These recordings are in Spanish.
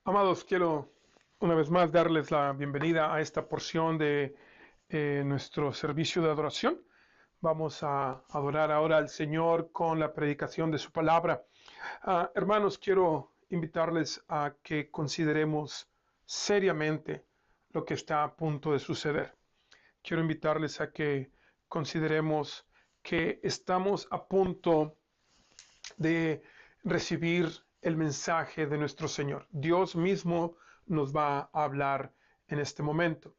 Amados, quiero una vez más darles la bienvenida a esta porción de nuestro servicio de adoración. Vamos a adorar ahora al Señor con la predicación de su palabra. Hermanos, quiero invitarles a que consideremos seriamente lo que está a punto de suceder. Quiero invitarles a que consideremos que estamos a punto de recibir el mensaje de nuestro Señor. Dios mismo nos va a hablar en este momento.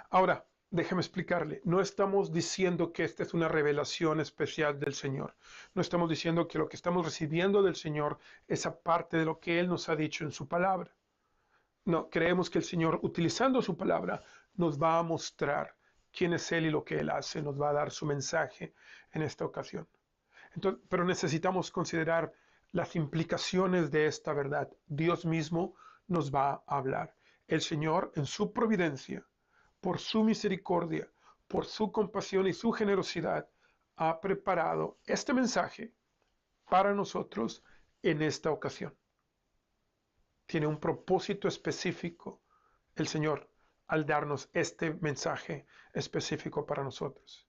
Ahora, déjeme explicarle, no estamos diciendo que esta es una revelación especial del Señor. No estamos diciendo que lo que estamos recibiendo del Señor es aparte de lo que Él nos ha dicho en su palabra. No, creemos que el Señor, utilizando su palabra, nos va a mostrar quién es Él y lo que Él hace, nos va a dar su mensaje en esta ocasión. Entonces, pero necesitamos considerar las implicaciones de esta verdad. Dios mismo nos va a hablar. El Señor, en su providencia, por su misericordia, por su compasión y su generosidad, ha preparado este mensaje para nosotros en esta ocasión. Tiene un propósito específico el Señor al darnos este mensaje específico para nosotros.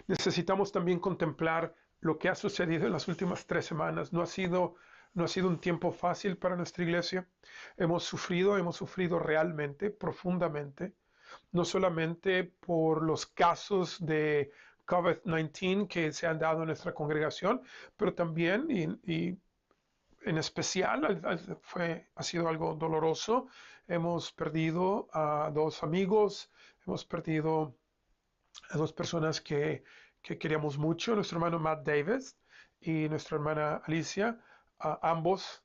Necesitamos también contemplar lo que ha sucedido en las últimas 3 semanas. No ha sido un tiempo fácil para nuestra iglesia. Hemos sufrido realmente, profundamente, no solamente por los casos de COVID-19 que se han dado en nuestra congregación, pero también y en especial ha sido algo doloroso. Hemos perdido a 2 amigos, hemos perdido a 2 personas que queríamos mucho, nuestro hermano Matt Davis y nuestra hermana Alicia. Ambos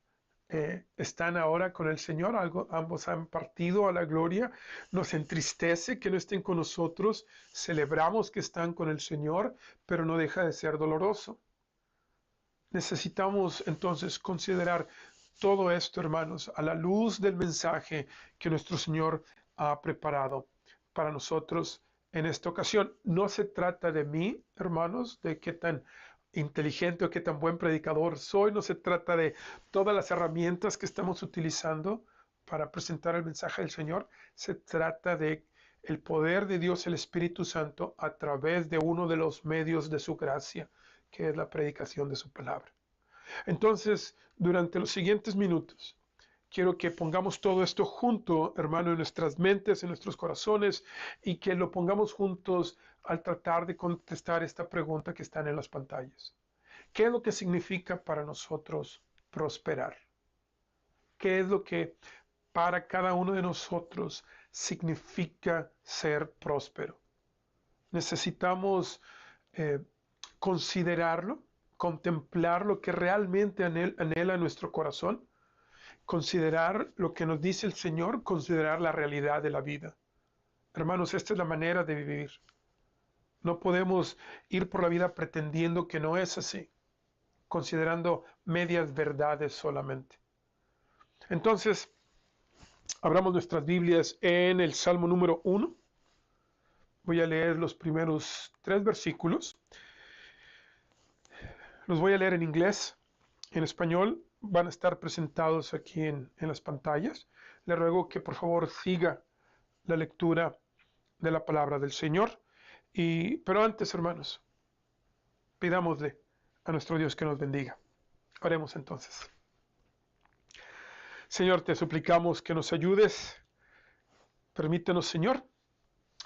están ahora con el Señor, ambos han partido a la gloria. Nos entristece que no estén con nosotros, celebramos que están con el Señor, pero no deja de ser doloroso. Necesitamos entonces considerar todo esto, hermanos, a la luz del mensaje que nuestro Señor ha preparado para nosotros en esta ocasión. No se trata de mí, hermanos, de qué tan inteligente o qué tan buen predicador soy. No se trata de todas las herramientas que estamos utilizando para presentar el mensaje del Señor. Se trata de el poder de Dios, el Espíritu Santo, a través de uno de los medios de su gracia, que es la predicación de su palabra. Entonces, durante los siguientes minutos, quiero que pongamos todo esto junto, hermano, en nuestras mentes, en nuestros corazones, y que lo pongamos juntos al tratar de contestar esta pregunta que están en las pantallas. ¿Qué es lo que significa para nosotros prosperar? ¿Qué es lo que para cada uno de nosotros significa ser próspero? Necesitamos considerarlo, contemplar lo que realmente anhela nuestro corazón, considerar lo que nos dice el Señor, considerar la realidad de la vida. Hermanos, esta es la manera de vivir. No podemos ir por la vida pretendiendo que no es así, considerando medias verdades solamente. Entonces, abramos nuestras Biblias en el Salmo número 1. Voy a leer los primeros 3 versículos. Los voy a leer en inglés. En español van a estar presentados aquí en las pantallas. Le ruego que por favor siga la lectura de la palabra del Señor. Pero antes, hermanos, pidámosle a nuestro Dios que nos bendiga. Oremos entonces. Señor, te suplicamos que nos ayudes. Permítenos, Señor,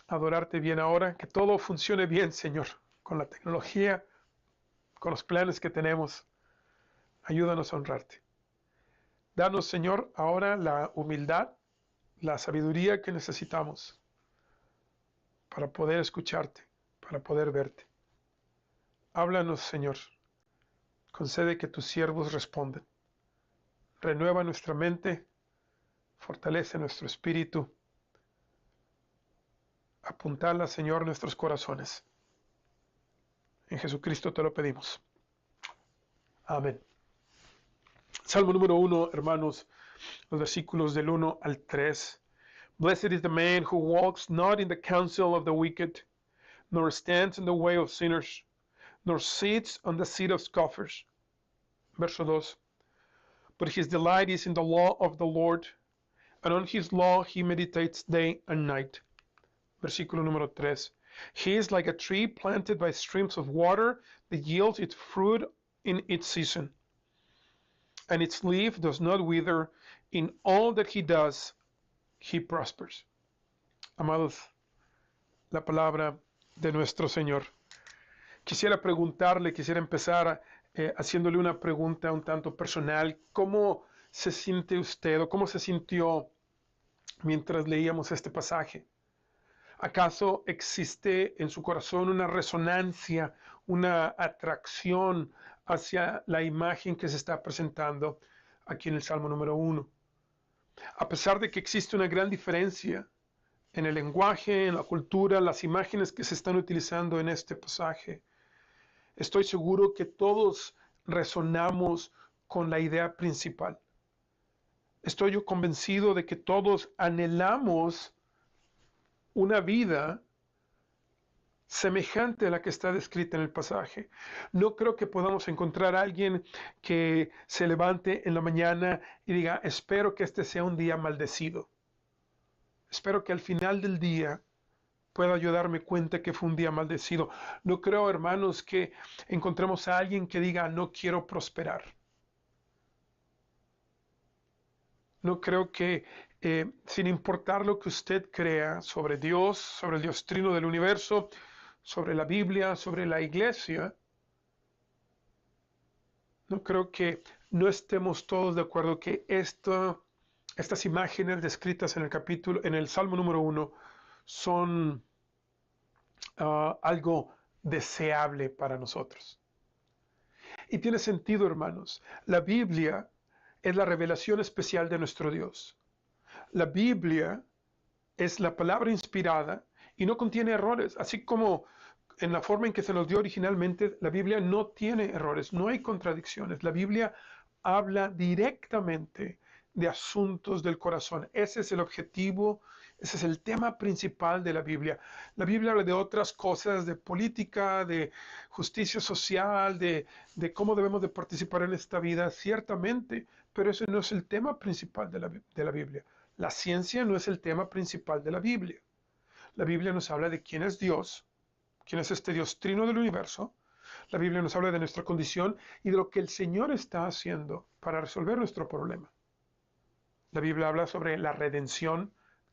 adorarte bien ahora, que todo funcione bien, Señor, con la tecnología, con los planes que tenemos. Ayúdanos a honrarte. Danos, Señor, ahora la humildad, la sabiduría que necesitamos para poder escucharte, para poder verte. Háblanos, Señor. Concede que tus siervos respondan. Renueva nuestra mente, fortalece nuestro espíritu. Apuntala, Señor, nuestros corazones. En Jesucristo te lo pedimos. Amén. Salmo número 1, hermanos, los versículos del 1 al 3. Blessed is the man who walks not in the counsel of the wicked, nor stands in the way of sinners, nor sits on the seat of scoffers. Verso 2. But his delight is in the law of the Lord, and on his law he meditates day and night. Versículo número 3. He is like a tree planted by streams of water that yields its fruit in its season, and its leaf does not wither. In all that he does, he prospers. Amados, la palabra de nuestro Señor. Quisiera empezar haciéndole una pregunta un tanto personal. ¿Cómo se siente usted o cómo se sintió mientras leíamos este pasaje? ¿Acaso existe en su corazón una resonancia, una atracción hacia la imagen que se está presentando aquí en el Salmo número 1? A pesar de que existe una gran diferencia en el lenguaje, en la cultura, las imágenes que se están utilizando en este pasaje, estoy seguro que todos resonamos con la idea principal. Estoy yo convencido de que todos anhelamos una vida semejante a la que está descrita en el pasaje. No creo que podamos encontrar a alguien que se levante en la mañana y diga, espero que este sea un día maldecido. Espero que al final del día pueda yo darme cuenta que fue un día maldecido. No creo, hermanos, que encontremos a alguien que diga, no quiero prosperar. No creo que, sin importar lo que usted crea sobre Dios, sobre el Dios Trino del universo, sobre la Biblia, sobre la iglesia, no creo que no estemos todos de acuerdo que estas imágenes descritas en el Salmo número 1, son algo deseable para nosotros. Y tiene sentido, hermanos. La Biblia es la revelación especial de nuestro Dios. La Biblia es la palabra inspirada y no contiene errores, así como en la forma en que se nos dio originalmente. La Biblia no tiene errores, no hay contradicciones. La Biblia habla directamente de asuntos del corazón. Ese es el objetivo, ese es el tema principal de la Biblia. La Biblia habla de otras cosas, de política, de justicia social, de cómo debemos de participar en esta vida, ciertamente, pero ese no es el tema principal de la Biblia. La ciencia no es el tema principal de la Biblia. La Biblia nos habla de quién es Dios, quién es este Dios trino del universo. La Biblia nos habla de nuestra condición y de lo que el Señor está haciendo para resolver nuestro problema. La Biblia habla sobre la redención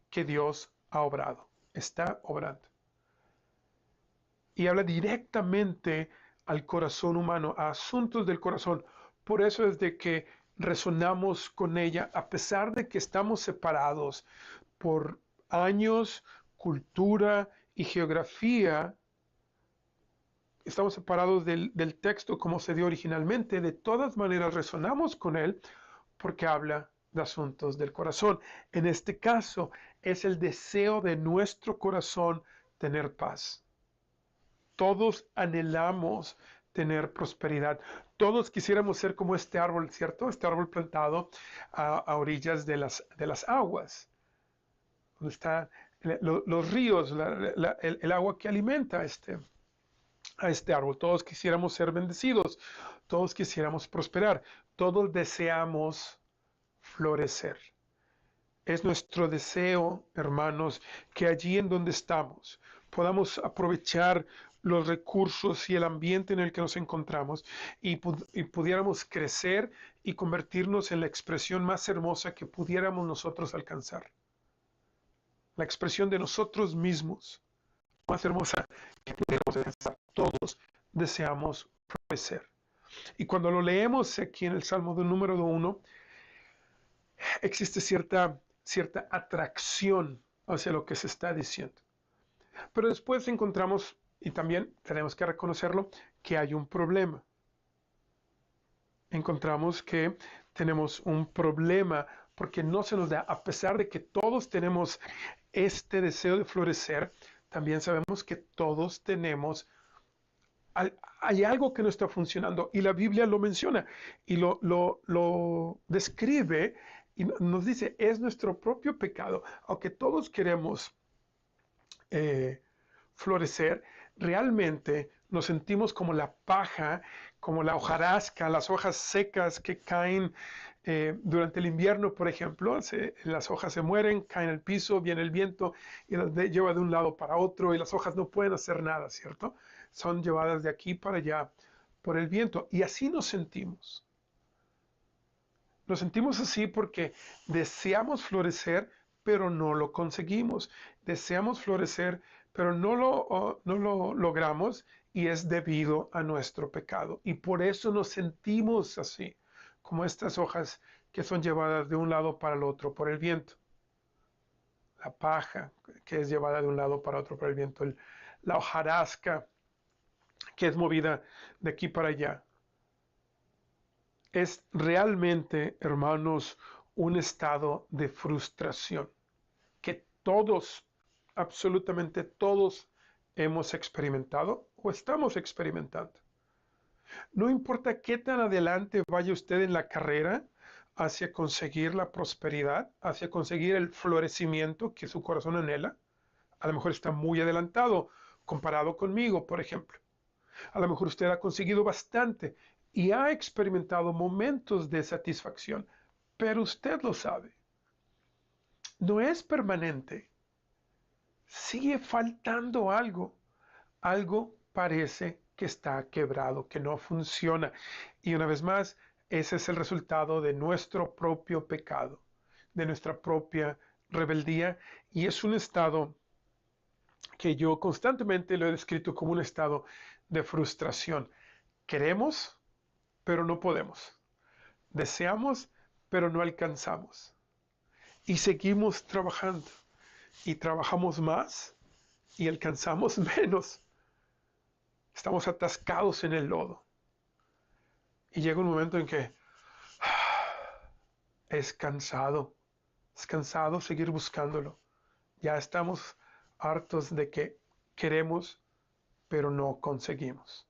que Dios ha obrado, está obrando. Y habla directamente al corazón humano, a asuntos del corazón. Por eso es de que resonamos con ella, a pesar de que estamos separados por años, cultura y geografía. Estamos separados del texto como se dio originalmente. De todas maneras resonamos con él porque habla de asuntos del corazón. En este caso es el deseo de nuestro corazón tener paz. Todos anhelamos tener prosperidad. Todos quisiéramos ser como este árbol, ¿cierto? Este árbol plantado a orillas de las aguas, donde están los ríos, el agua que alimenta a este árbol. Todos quisiéramos ser bendecidos, todos quisiéramos prosperar, todos deseamos florecer. Es nuestro deseo, hermanos, que allí en donde estamos podamos aprovechar los recursos y el ambiente en el que nos encontramos y pudiéramos crecer y convertirnos en la expresión más hermosa que pudiéramos nosotros alcanzar. La expresión de nosotros mismos más hermosa que pudiéramos alcanzar. Todos deseamos florecer. Y cuando lo leemos aquí en el Salmo número 1, existe cierta atracción hacia lo que se está diciendo. Pero después encontramos, y también tenemos que reconocerlo, que hay un problema. Encontramos que tenemos un problema porque no se nos da, a pesar de que todos tenemos este deseo de florecer, también sabemos que todos tenemos, hay algo que no está funcionando y la Biblia lo menciona y lo describe y nos dice, es nuestro propio pecado. Aunque todos queremos florecer, realmente nos sentimos como la paja, como la hojarasca, las hojas secas que caen durante el invierno, por ejemplo. Las hojas se mueren, caen al piso, viene el viento y las lleva de un lado para otro y las hojas no pueden hacer nada, ¿cierto? Son llevadas de aquí para allá por el viento. Y así nos sentimos. Nos sentimos así porque deseamos florecer, pero no lo conseguimos. Deseamos florecer, pero no lo logramos y es debido a nuestro pecado. Y por eso nos sentimos así, como estas hojas que son llevadas de un lado para el otro por el viento. La paja que es llevada de un lado para otro por el viento. La hojarasca que es movida de aquí para allá. Es realmente, hermanos, un estado de frustración que todos, absolutamente todos, hemos experimentado o estamos experimentando. No importa qué tan adelante vaya usted en la carrera hacia conseguir la prosperidad, hacia conseguir el florecimiento que su corazón anhela, a lo mejor está muy adelantado comparado conmigo, por ejemplo. A lo mejor usted ha conseguido bastante y ha experimentado momentos de satisfacción, pero usted lo sabe. No es permanente. Sigue faltando algo. Algo parece que está quebrado, que no funciona. Y una vez más, ese es el resultado de nuestro propio pecado, de nuestra propia rebeldía. Y es un estado que yo constantemente lo he descrito como un estado de frustración. Queremos, pero no podemos. Deseamos, pero no alcanzamos. Y seguimos trabajando. Y trabajamos más y alcanzamos menos. Estamos atascados en el lodo. Y llega un momento en que es cansado seguir buscándolo. Ya estamos hartos de que queremos, pero no conseguimos.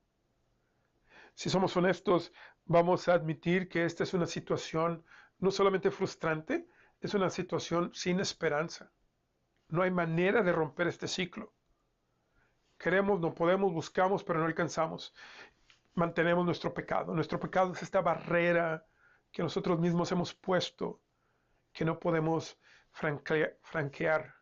Si somos honestos, vamos a admitir que esta es una situación no solamente frustrante, es una situación sin esperanza. No hay manera de romper este ciclo. Queremos, no podemos, buscamos, pero no alcanzamos. Mantenemos nuestro pecado. Nuestro pecado es esta barrera que nosotros mismos hemos puesto, que no podemos franquear.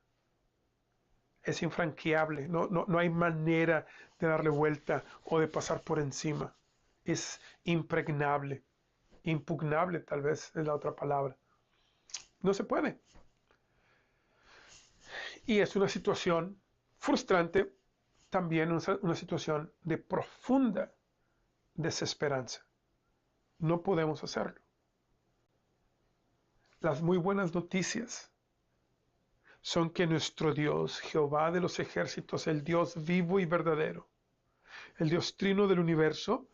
Es infranqueable. No hay manera de darle vuelta o de pasar por encima. Es impregnable. Impugnable, tal vez es la otra palabra. No se puede. Y es una situación frustrante, también una situación de profunda desesperanza. No podemos hacerlo. Las muy buenas noticias son que nuestro Dios, Jehová de los ejércitos, el Dios vivo y verdadero, el Dios trino del universo,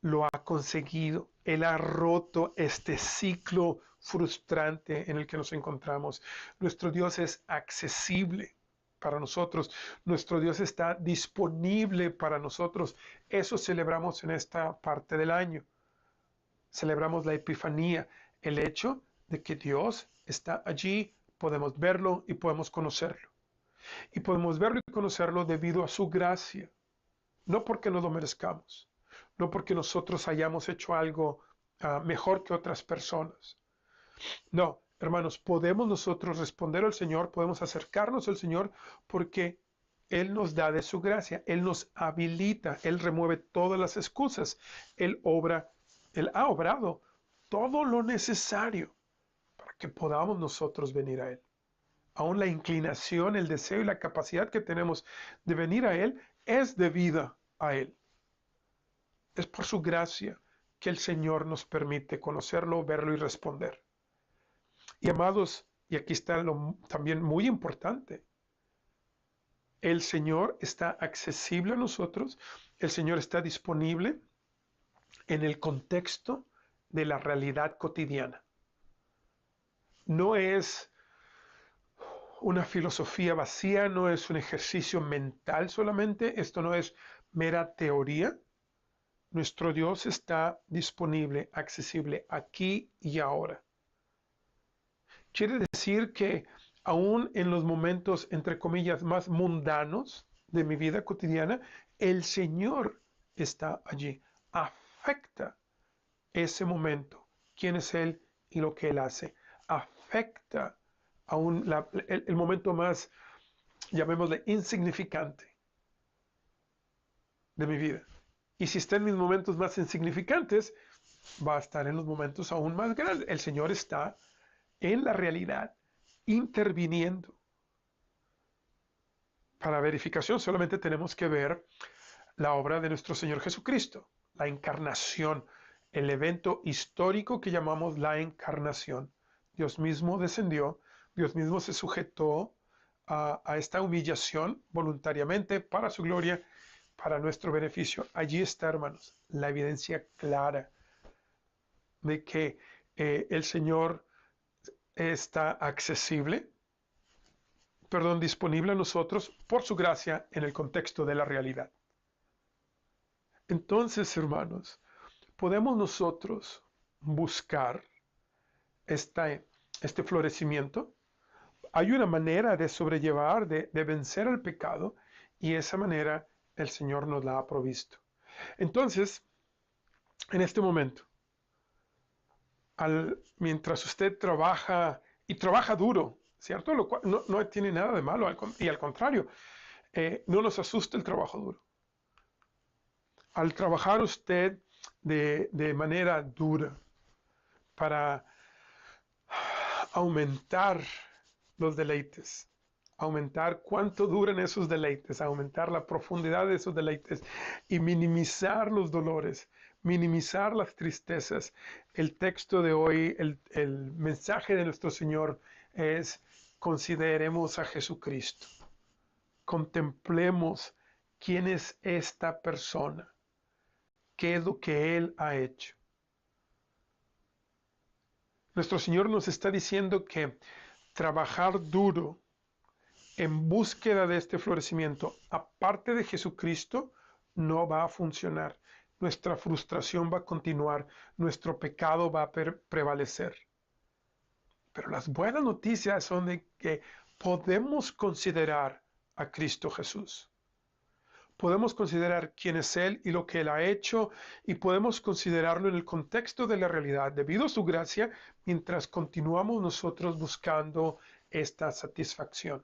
lo ha conseguido. Él ha roto este ciclo frustrante en el que nos encontramos. Nuestro Dios es accesible para nosotros. Nuestro Dios está disponible para nosotros. Eso celebramos en esta parte del año. Celebramos la Epifanía, el hecho de que Dios está allí, podemos verlo y podemos conocerlo. Y podemos verlo y conocerlo debido a su gracia, no porque no lo merezcamos, no porque nosotros hayamos hecho algo mejor que otras personas. No, hermanos, podemos nosotros responder al Señor, podemos acercarnos al Señor porque Él nos da de su gracia, Él nos habilita, Él remueve todas las excusas, Él ha obrado todo lo necesario para que podamos nosotros venir a Él. Aún la inclinación, el deseo y la capacidad que tenemos de venir a Él es debida a Él. Es por su gracia que el Señor nos permite conocerlo, verlo y responder. Y amados, y aquí está lo también muy importante, el Señor está accesible a nosotros, el Señor está disponible en el contexto de la realidad cotidiana. No es una filosofía vacía, no es un ejercicio mental solamente, esto no es mera teoría. Nuestro Dios está disponible, accesible aquí y ahora. Quiere decir que aún en los momentos, entre comillas, más mundanos de mi vida cotidiana, el Señor está allí. Afecta ese momento, quién es Él y lo que Él hace. Afecta aún el momento más, llamémosle, insignificante de mi vida. Y si está en mis momentos más insignificantes, va a estar en los momentos aún más grandes. El Señor está en la realidad, interviniendo. Para verificación solamente tenemos que ver la obra de nuestro Señor Jesucristo, la encarnación, el evento histórico que llamamos la encarnación. Dios mismo descendió, Dios mismo se sujetó a esta humillación voluntariamente para su gloria, para nuestro beneficio. Allí está, hermanos, la evidencia clara de que el Señor está accesible, perdón, disponible a nosotros por su gracia en el contexto de la realidad. Entonces, hermanos, podemos nosotros buscar este florecimiento. Hay una manera de sobrellevar, de vencer el pecado, y esa manera el Señor nos la ha provisto. Entonces, en este momento, mientras usted trabaja y trabaja duro, ¿cierto? Lo cual no tiene nada de malo, y al contrario, no nos asusta el trabajo duro. Al trabajar usted de manera dura para aumentar los deleites, aumentar cuánto duran esos deleites, aumentar la profundidad de esos deleites y minimizar los dolores, minimizar las tristezas. El texto de hoy, el mensaje de nuestro Señor es: consideremos a Jesucristo, contemplemos quién es esta persona, qué es lo que Él ha hecho. Nuestro Señor nos está diciendo que trabajar duro en búsqueda de este florecimiento, aparte de Jesucristo, no va a funcionar. Nuestra frustración va a continuar, nuestro pecado va a prevalecer. Pero las buenas noticias son de que podemos considerar a Cristo Jesús. Podemos considerar quién es Él y lo que Él ha hecho, y podemos considerarlo en el contexto de la realidad, debido a su gracia, mientras continuamos nosotros buscando esta satisfacción,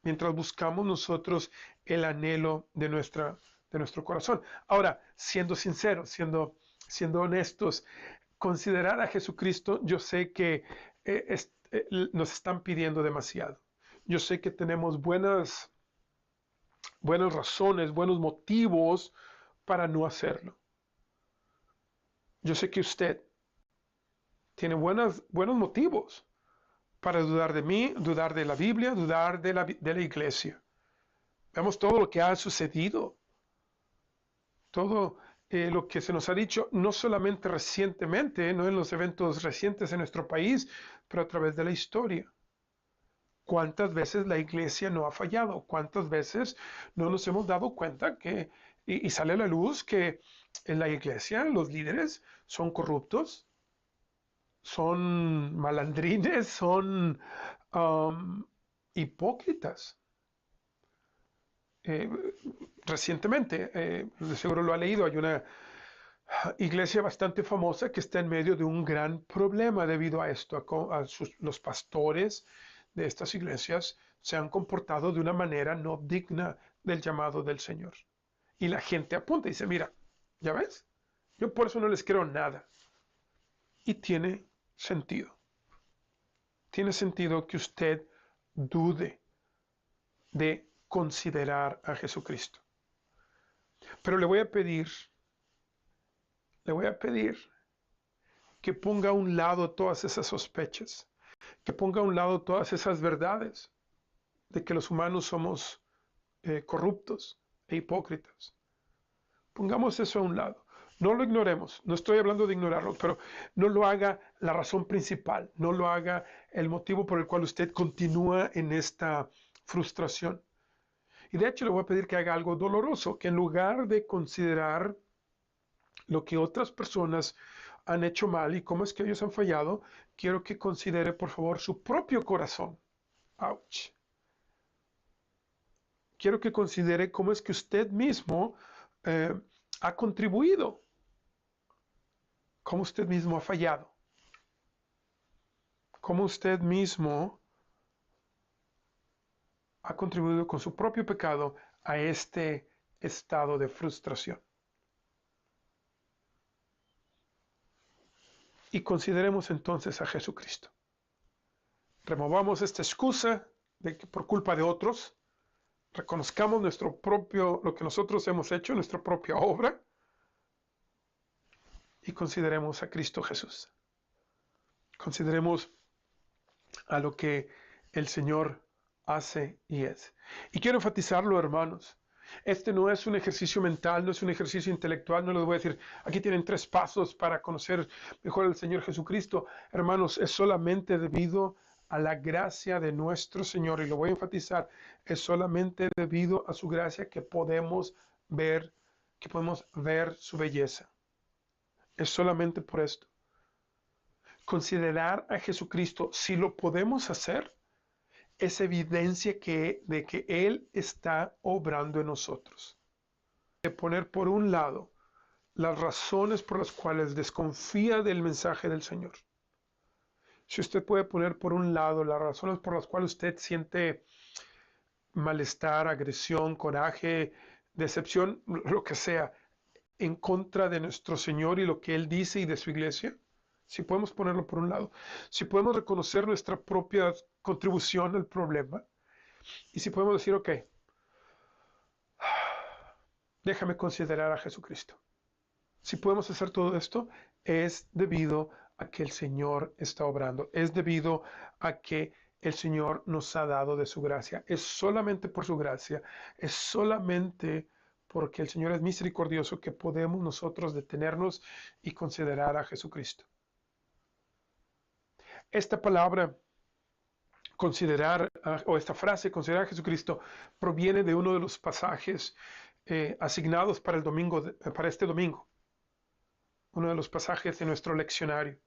mientras buscamos nosotros el anhelo de nuestro corazón. Ahora, siendo sinceros, siendo honestos, considerar a Jesucristo, yo sé que nos están pidiendo demasiado. Yo sé que tenemos buenas razones, buenos motivos para no hacerlo. Yo sé que usted tiene buenos motivos para dudar de mí, dudar de la Biblia, dudar de la iglesia. Vemos todo lo que ha sucedido, todo lo que se nos ha dicho, no solamente recientemente, no en los eventos recientes en nuestro país, pero a través de la historia. ¿Cuántas veces la iglesia no ha fallado? ¿Cuántas veces no nos hemos dado cuenta que, y sale a la luz que en la iglesia los líderes son corruptos, son malandrines, son hipócritas? Eh, Recientemente, de seguro lo ha leído, hay una iglesia bastante famosa que está en medio de un gran problema debido a esto. Los pastores de estas iglesias se han comportado de una manera no digna del llamado del Señor. Y la gente apunta y dice: mira, ¿ya ves? Yo por eso no les creo nada. Y tiene sentido. Tiene sentido que usted dude de considerar a Jesucristo. Pero le voy a pedir que ponga a un lado todas esas sospechas, que ponga a un lado todas esas verdades de que los humanos somos corruptos e hipócritas. Pongamos eso a un lado. No lo ignoremos, no estoy hablando de ignorarlo, pero no lo haga la razón principal, no lo haga el motivo por el cual usted continúa en esta frustración. Y de hecho le voy a pedir que haga algo doloroso, que en lugar de considerar lo que otras personas han hecho mal y cómo es que ellos han fallado, quiero que considere, por favor, su propio corazón. Ouch. Quiero que considere cómo es que usted mismo ha contribuido, cómo usted mismo ha fallado, cómo usted mismo ha contribuido con su propio pecado a este estado de frustración. Y consideremos entonces a Jesucristo. Removamos esta excusa de que por culpa de otros, reconozcamos lo que nosotros hemos hecho, nuestra propia obra, y consideremos a Cristo Jesús. Consideremos a lo que el Señor hace y es. Y quiero enfatizarlo, hermanos. Este no es un ejercicio mental, no es un ejercicio intelectual, no les voy a decir, aquí tienen 3 pasos para conocer mejor al Señor Jesucristo. Hermanos, es solamente debido a la gracia de nuestro Señor, y lo voy a enfatizar, es solamente debido a su gracia que podemos ver su belleza. Es solamente por esto. Considerar a Jesucristo, si lo podemos hacer, es evidencia de que Él está obrando en nosotros. De poner por un lado las razones por las cuales desconfía del mensaje del Señor. Si usted puede poner por un lado las razones por las cuales usted siente malestar, agresión, coraje, decepción, lo que sea, en contra de nuestro Señor y lo que Él dice y de su iglesia, si podemos ponerlo por un lado, si podemos reconocer nuestra propia contribución al problema, y si podemos decir, ok, déjame considerar a Jesucristo. Si podemos hacer todo esto, es debido a que el Señor está obrando, es debido a que el Señor nos ha dado de su gracia. Es solamente por su gracia, es solamente porque el Señor es misericordioso que podemos nosotros detenernos y considerar a Jesucristo. Esta palabra considerar, o esta frase, considerar a Jesucristo, proviene de uno de los pasajes asignados para para este domingo. Uno de los pasajes de nuestro leccionario.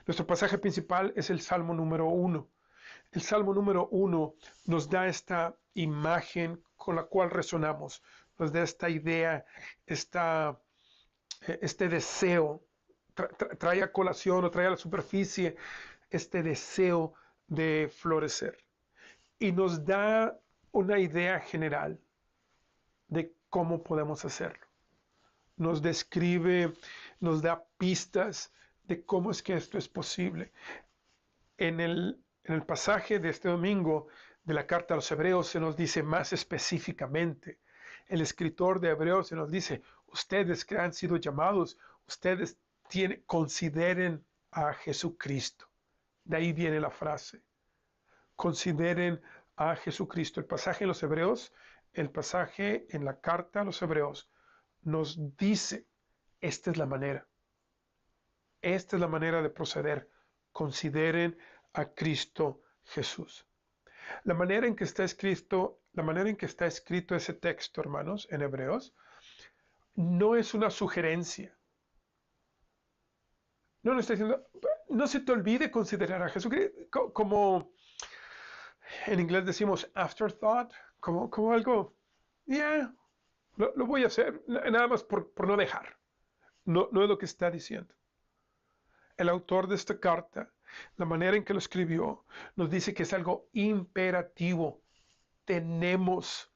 Nuestro pasaje principal es el Salmo número 1. El Salmo número 1 nos da esta imagen con la cual resonamos, nos da esta idea, este deseo, trae a colación o trae a la superficie este deseo de florecer. Y nos da una idea general de cómo podemos hacerlo. Nos describe, nos da pistas de cómo es que esto es posible. En el pasaje de este domingo de la carta a los Hebreos se nos dice más específicamente. El escritor de Hebreos se nos dice, ustedes que han sido llamados, ustedes consideren a Jesucristo. De ahí viene la frase. Consideren a Jesucristo. El pasaje en los Hebreos, el pasaje en la carta a los Hebreos nos dice, esta es la manera. Esta es la manera de proceder. Consideren a Cristo Jesús. La manera en que está escrito ese texto, hermanos, en Hebreos, no es una sugerencia. No está diciendo, no se te olvide considerar a Jesucristo, como en inglés decimos afterthought, como algo, lo voy a hacer, nada más por no dejar. No es lo que está diciendo. El autor de esta carta, la manera en que lo escribió, nos dice que es algo imperativo. Tenemos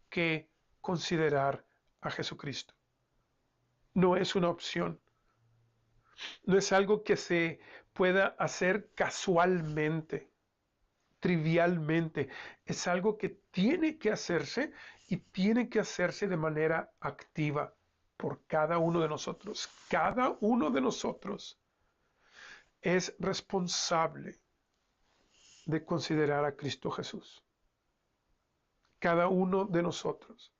que considerar a Jesucristo. No es una opción. No es algo que se pueda hacer casualmente, trivialmente. Es algo que tiene que hacerse y tiene que hacerse de manera activa por cada uno de nosotros. Cada uno de nosotros es responsable de considerar a Cristo Jesús. Cada uno de nosotros.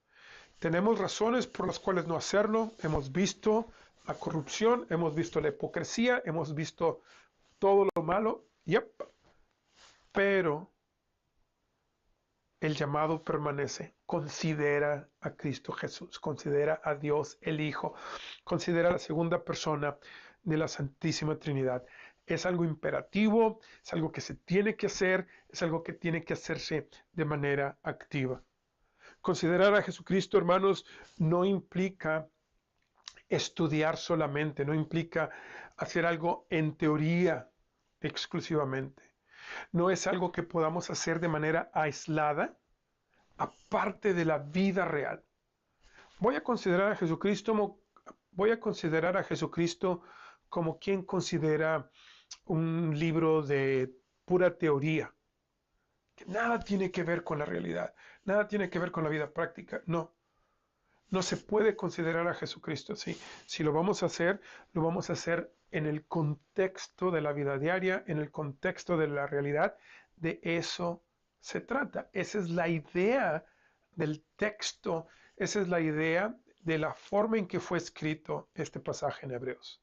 Tenemos razones por las cuales no hacerlo. Hemos visto la corrupción, hemos visto la hipocresía, hemos visto todo lo malo. Pero el llamado permanece. Considera a Cristo Jesús, considera a Dios el Hijo, considera a la segunda persona de la Santísima Trinidad. Es algo imperativo, es algo que se tiene que hacer, es algo que tiene que hacerse de manera activa. Considerar a Jesucristo, hermanos, no implica estudiar solamente, no implica hacer algo en teoría exclusivamente. No es algo que podamos hacer de manera aislada, aparte de la vida real. Voy a considerar a Jesucristo como, voy a considerar a Jesucristo como quien considera un libro de pura teoría, que nada tiene que ver con la realidad, nada tiene que ver con la vida práctica. No, no se puede considerar a Jesucristo así. Si lo vamos a hacer, lo vamos a hacer en el contexto de la vida diaria, en el contexto de la realidad. De eso se trata. Esa es la idea del texto, esa es la idea de la forma en que fue escrito este pasaje en Hebreos.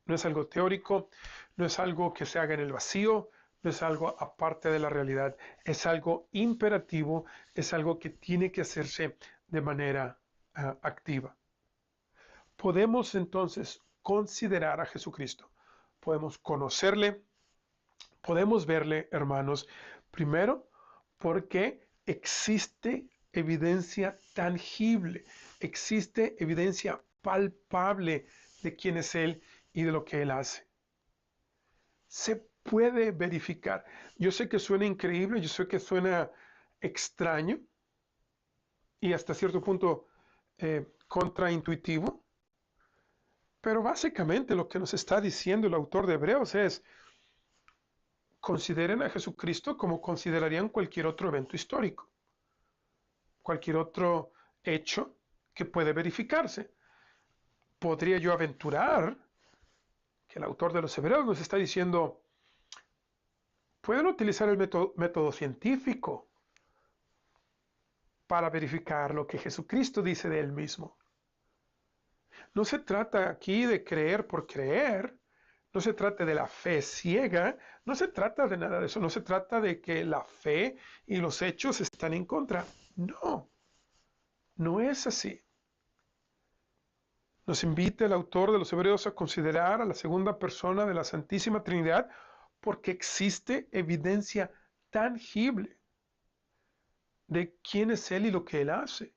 No es algo teórico, no es algo que se haga en el vacío, no es algo aparte de la realidad, es algo imperativo, es algo que tiene que hacerse de manera activa. Podemos entonces considerar a Jesucristo, podemos conocerle, podemos verle, hermanos, primero porque existe evidencia tangible, existe evidencia palpable de quién es Él y de lo que Él hace. Se puede verificar. Yo sé que suena increíble, yo sé que suena extraño y hasta cierto punto contraintuitivo, pero básicamente lo que nos está diciendo el autor de Hebreos es: consideren a Jesucristo como considerarían cualquier otro evento histórico, cualquier otro hecho que puede verificarse. Podría yo aventurar que el autor de los Hebreos nos está diciendo: pueden utilizar el método científico para verificar lo que Jesucristo dice de él mismo. No se trata aquí de creer por creer, no se trata de la fe ciega, no se trata de nada de eso, no se trata de que la fe y los hechos están en contra. No, no es así. Nos invita el autor de los Hebreos a considerar a la segunda persona de la Santísima Trinidad porque existe evidencia tangible de quién es Él y lo que Él hace.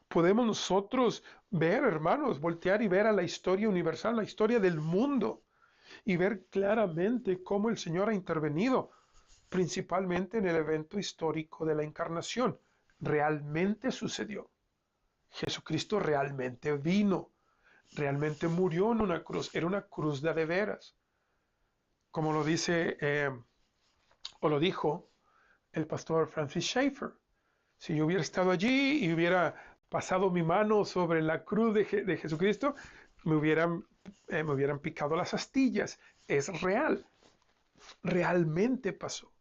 Podemos nosotros ver, hermanos, voltear y ver a la historia universal, la historia del mundo, y ver claramente cómo el Señor ha intervenido, principalmente en el evento histórico de la encarnación. Realmente sucedió. Jesucristo realmente vino, realmente murió en una cruz, era una cruz de veras, como lo dice o lo dijo el pastor Francis Schaeffer. Si yo hubiera estado allí y hubiera pasado mi mano sobre la cruz de Jesucristo, me hubieran picado las astillas. Es real, realmente pasó.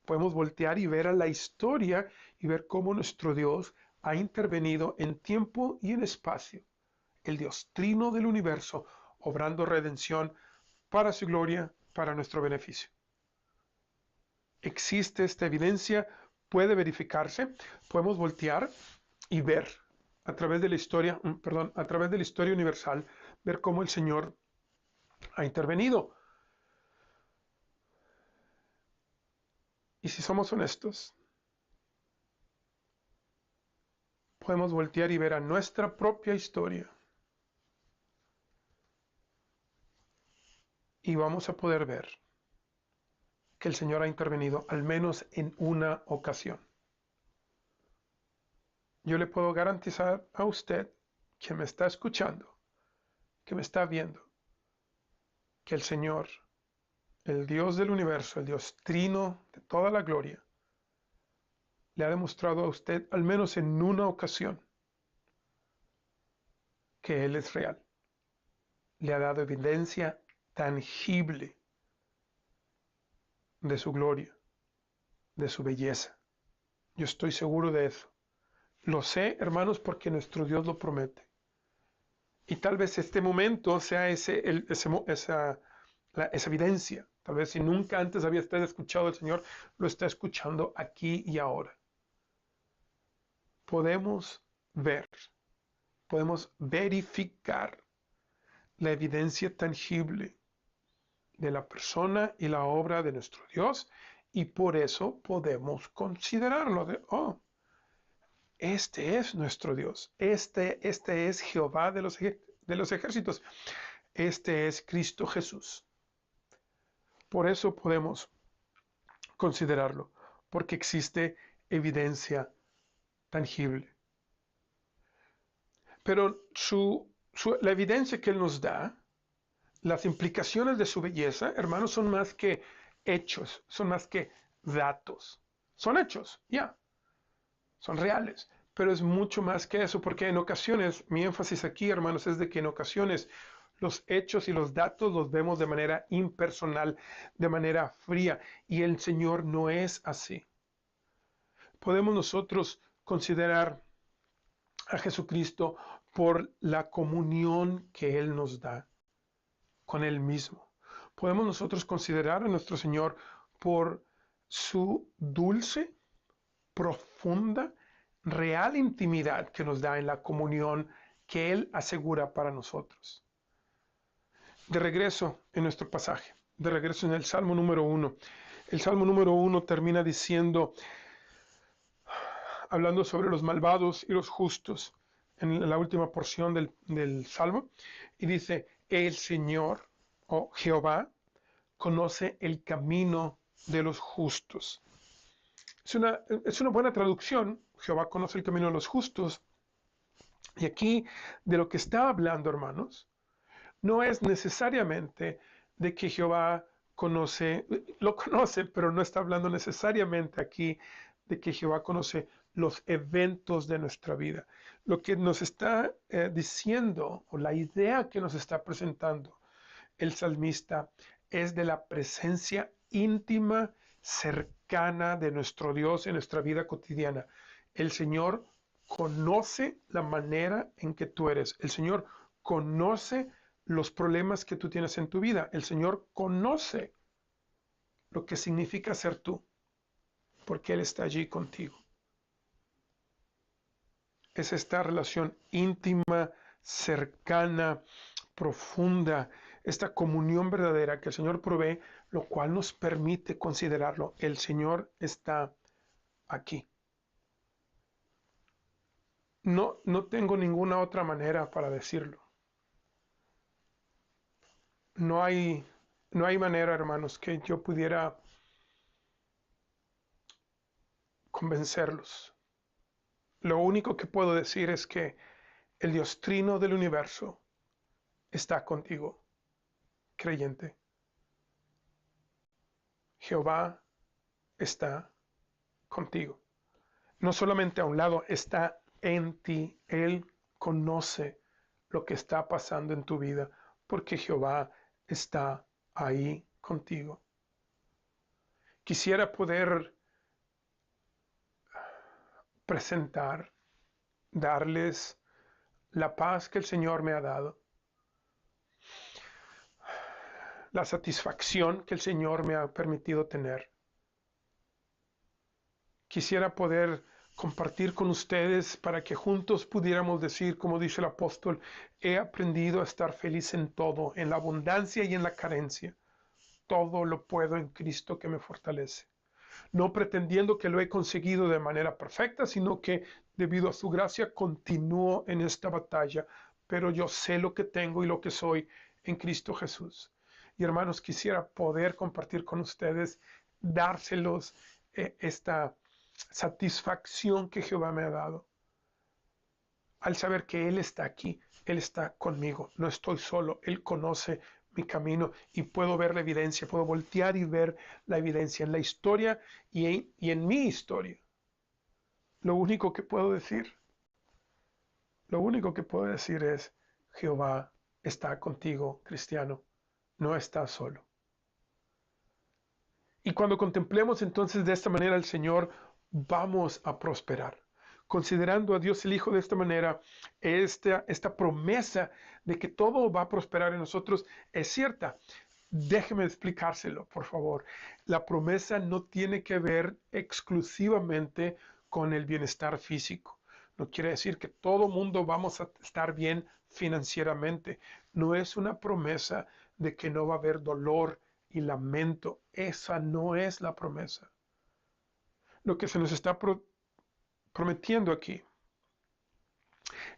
Podemos voltear y ver a la historia y ver cómo nuestro Dios ha intervenido en tiempo y en espacio. El Dios trino del universo, obrando redención para su gloria, para nuestro beneficio. Existe esta evidencia, puede verificarse, podemos voltear y ver a través de la historia, a través de la historia universal, ver cómo el Señor ha intervenido. Y si somos honestos, podemos voltear y ver a nuestra propia historia y vamos a poder ver que el Señor ha intervenido al menos en una ocasión. Yo le puedo garantizar a usted, que me está escuchando, que me está viendo, que el Señor, el Dios del universo, el Dios trino de toda la gloria, le ha demostrado a usted al menos en una ocasión que Él es real. Le ha dado evidencia tangible de su gloria, de su belleza. Yo estoy seguro de eso. Lo sé, hermanos, porque nuestro Dios lo promete. Y tal vez este momento sea esa evidencia. Tal vez si nunca antes había usted escuchado al Señor, lo está escuchando aquí y ahora. Podemos ver, podemos verificar la evidencia tangible de la persona y la obra de nuestro Dios, y por eso podemos considerarlo de, Este es nuestro Dios. Este es Jehová de los ejércitos. Este es Cristo Jesús. Por eso podemos considerarlo, porque existe evidencia tangible. Pero la evidencia que Él nos da, las implicaciones de su belleza, hermanos, son más que hechos, son más que datos. Son hechos, ya, son reales, pero es mucho más que eso, porque en ocasiones, mi énfasis aquí, hermanos, es de que en ocasiones los hechos y los datos los vemos de manera impersonal, de manera fría, y el Señor no es así. Podemos nosotros considerar a Jesucristo por la comunión que Él nos da con Él mismo. Podemos nosotros considerar a nuestro Señor por su dulce, profunda, real intimidad que nos da en la comunión que Él asegura para nosotros. De regreso en nuestro pasaje, de regreso en el Salmo número 1. El Salmo número 1 termina diciendo, hablando sobre los malvados y los justos, en la última porción del Salmo, y dice, el Señor, o Jehová, conoce el camino de los justos. Es una buena traducción, Jehová conoce el camino de los justos, y aquí de lo que está hablando, hermanos, no es necesariamente de que Jehová lo conoce, pero no está hablando necesariamente aquí de que Jehová conoce los eventos de nuestra vida. Lo que nos está diciendo, o la idea que nos está presentando el salmista, es de la presencia íntima, cercana de nuestro Dios en nuestra vida cotidiana. El Señor conoce la manera en que tú eres. El Señor conoce los problemas que tú tienes en tu vida. El Señor conoce lo que significa ser tú, porque Él está allí contigo. Es esta relación íntima, cercana, profunda, esta comunión verdadera que el Señor provee, lo cual nos permite considerarlo. El Señor está aquí. No tengo ninguna otra manera para decirlo. No hay manera, hermanos, que yo pudiera convencerlos. Lo único que puedo decir es que el Dios Trino del universo está contigo, creyente. Jehová está contigo. No solamente a un lado, está en ti. Él conoce lo que está pasando en tu vida, porque Jehová está ahí contigo. Quisiera poder presentar, darles la paz que el Señor me ha dado, la satisfacción que el Señor me ha permitido tener. Quisiera poder compartir con ustedes para que juntos pudiéramos decir, como dice el apóstol, he aprendido a estar feliz en todo, en la abundancia y en la carencia. Todo lo puedo en Cristo que me fortalece. No pretendiendo que lo he conseguido de manera perfecta, sino que debido a su gracia continúo en esta batalla, pero yo sé lo que tengo y lo que soy en Cristo Jesús. Y hermanos, quisiera poder compartir con ustedes, dárselos esta satisfacción que Jehová me ha dado, al saber que Él está aquí, Él está conmigo, no estoy solo, Él conoce mi camino y puedo ver la evidencia, puedo voltear y ver la evidencia en la historia y en mi historia. Lo único que puedo decir, es, Jehová está contigo, cristiano, no estás solo. Y cuando contemplemos entonces de esta manera al Señor, vamos a prosperar. Considerando a Dios el Hijo de esta manera, esta promesa de que todo va a prosperar en nosotros es cierta. Déjeme explicárselo, por favor. La promesa no tiene que ver exclusivamente con el bienestar físico. No quiere decir que todo mundo vamos a estar bien financieramente. No es una promesa de que no va a haber dolor y lamento. Esa no es la promesa. Lo que se nos está prometiendo aquí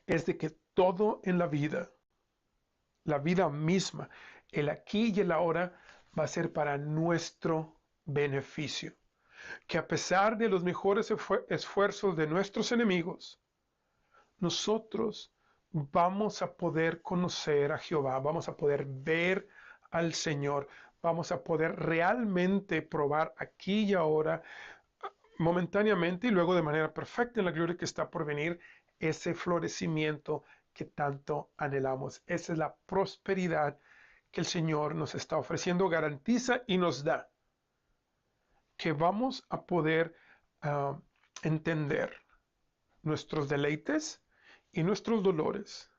es de que todo en la vida misma, el aquí y el ahora, va a ser para nuestro beneficio. Que a pesar de los mejores esfuerzos de nuestros enemigos, nosotros vamos a poder conocer a Jehová, vamos a poder ver al Señor, vamos a poder realmente probar aquí y ahora, momentáneamente y luego de manera perfecta en la gloria que está por venir, ese florecimiento que tanto anhelamos. Esa es la prosperidad que el Señor nos está ofreciendo, garantiza y nos da, que vamos a poder entender nuestros deleites y nuestros dolores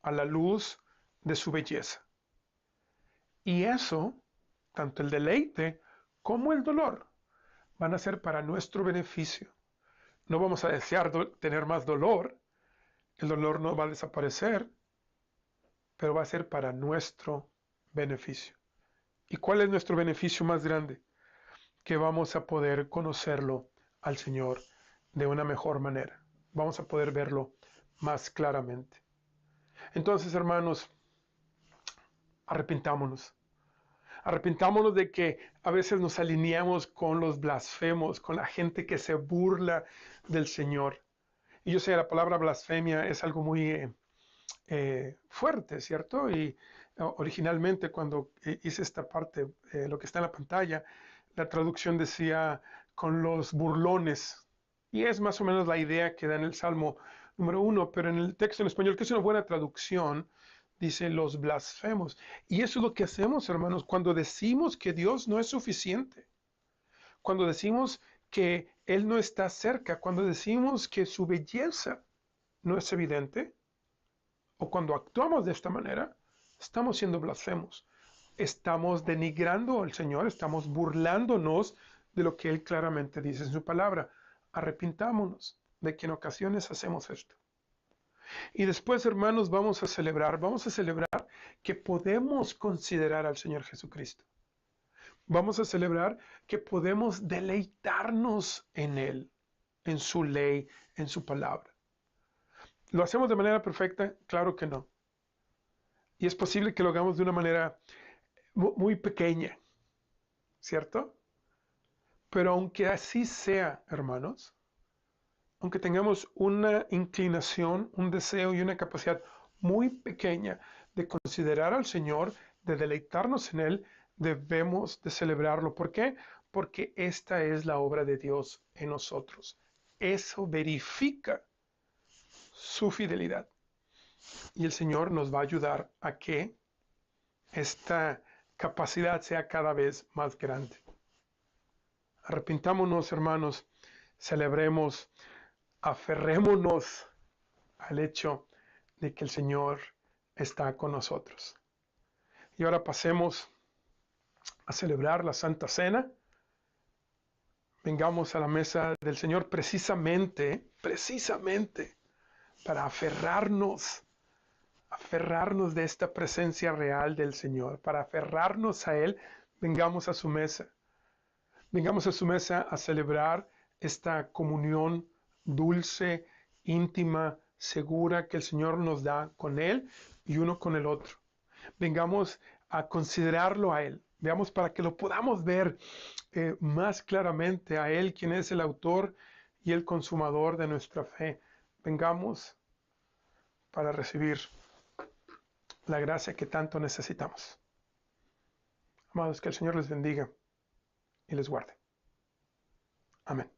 a la luz de su belleza. Y eso, tanto el deleite como el dolor, van a ser para nuestro beneficio. No vamos a desear tener más dolor, el dolor no va a desaparecer, pero va a ser para nuestro beneficio. ¿Y cuál es nuestro beneficio más grande? Que vamos a poder conocerlo al Señor de una mejor manera. Vamos a poder verlo más claramente. Entonces, hermanos, arrepintámonos. Arrepintámonos de que a veces nos alineamos con los blasfemos, con la gente que se burla del Señor. Y yo sé, la palabra blasfemia es algo muy fuerte, ¿cierto? Y originalmente cuando hice esta parte, lo que está en la pantalla, la traducción decía con los burlones. Y es más o menos la idea que da en el Salmo número 1, pero en el texto en español, que es una buena traducción, dice los blasfemos. Y eso es lo que hacemos, hermanos, cuando decimos que Dios no es suficiente, cuando decimos que Él no está cerca, cuando decimos que su belleza no es evidente, o cuando actuamos de esta manera, estamos siendo blasfemos. Estamos denigrando al Señor, estamos burlándonos de lo que Él claramente dice en su palabra. Arrepintámonos de que en ocasiones hacemos esto. Y después, hermanos, vamos a celebrar que podemos considerar al Señor Jesucristo. Vamos a celebrar que podemos deleitarnos en Él, en su ley, en su palabra. ¿Lo hacemos de manera perfecta? Claro que no. Y es posible que lo hagamos de una manera muy pequeña, ¿cierto? Pero aunque así sea, hermanos, aunque tengamos una inclinación, un deseo y una capacidad muy pequeña de considerar al Señor, de deleitarnos en Él, debemos de celebrarlo. ¿Por qué? Porque esta es la obra de Dios en nosotros. Eso verifica su fidelidad. Y el Señor nos va a ayudar a que esta capacidad sea cada vez más grande. Arrepintámonos, hermanos, celebremos, aferrémonos al hecho de que el Señor está con nosotros. Y ahora pasemos a celebrar la Santa Cena. Vengamos a la mesa del Señor precisamente para aferrarnos de esta presencia real del Señor, para aferrarnos a Él. Vengamos a su mesa. Vengamos a su mesa a celebrar esta comunión dulce, íntima, segura que el Señor nos da con Él y uno con el otro. Vengamos a considerarlo a Él. Veamos para que lo podamos ver más claramente a Él, quien es el autor y el consumador de nuestra fe. Vengamos para recibir la gracia que tanto necesitamos. Amados, que el Señor les bendiga y les guarde. Amén.